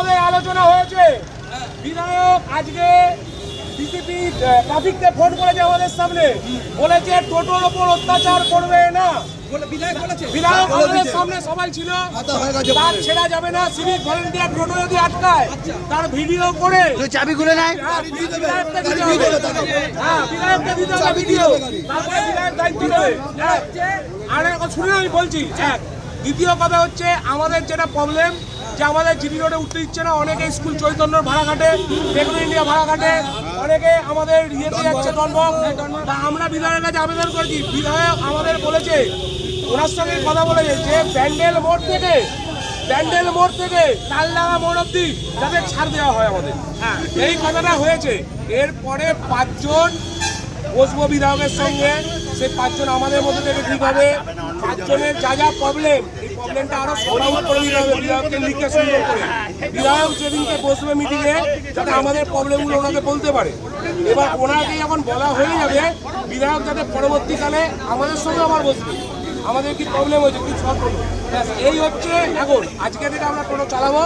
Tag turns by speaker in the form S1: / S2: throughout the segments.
S1: আমাদের আলোচনা হয়েছে। বিধায়ক আজকে বিজেপি ট্রাফিককে ফোন করেছে আমাদের সামনে, বলেছে টোটোর ওপর অত্যাচার করবে না। বিধায়ক আমাদের সামনে সবাই ছিল, তার ছেড়া যাবে না। সিভিক ভলেন্টিয়ার টোটো যদি আটকায় তার ভিডিও করে
S2: চাবি খুলে নেয়,
S1: বিধায়ককে দিতে হবে, বিধায়ককে দিতে হবে ভিডিও, তারপরে বিধায়ক দায়িত্ব নেবে। আর শুনে আমি বলছি, দ্বিতীয় কথা হচ্ছে আমাদের যেটা প্রবলেম যে আমাদের জিডি রোডে উঠতে দিচ্ছে না। অনেকে স্কুল চৈতন্যর ভাড়া কাটে, টেকনো ইন্ডিয়া ভাড়া কাটে, অনেকে আমাদের ইয়েতে যাচ্ছে ডনবক। তা আমরা বিধায়কের কাছে আবেদন করেছি, বিধায়ক আমাদের বলেছে, ওনার সঙ্গে কথা বলেছে যে ব্যান্ডেল মোড় থেকে তালডাঙ্গা মোড় অব্দি যাতে ছাড় দেওয়া হয় আমাদের, এই কথাটা হয়েছে। এরপরে 5 জন বসবো বিধায়কের সঙ্গে, সেই 5 জন আমাদের মধ্যে থেকে ঠিক হবে। 5 জনের যা যা প্রবলেম, এই প্রবলেমটা আরো সমাধান করে দিতে হবে বিধায়ককে লিখে সুন্দর করে। বিধায়ক যেদিনকে বসবে মিটিংয়ে যাতে আমাদের প্রবলেমগুলো ওনাকে বলতে পারে। এবার ওনাকে যখন বলা হয়ে যাবে, বিধায়ক যাতে পরবর্তীকালে আমাদের সঙ্গে আবার বসবে, আমাদের কি প্রবলেম হয়েছে কি সলভ করবো। এই হচ্ছে এখন আজকে থেকে আমরা টোটো চালাবো।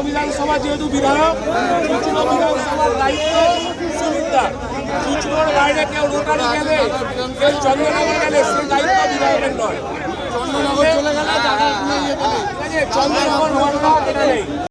S1: বিধানসভা যেহেতু বিধায়ক, বিধানসভার দায়িত্ব সুবিধা, চুচুড়োর বাইরে কেউ রোটারি গেলে, কেউ চন্দ্রনগর গেলে সেই দায়িত্ব বিধায়কের নয়। চন্দ্রনগর চলে গেলে চন্দ্রনগর এটা নেই।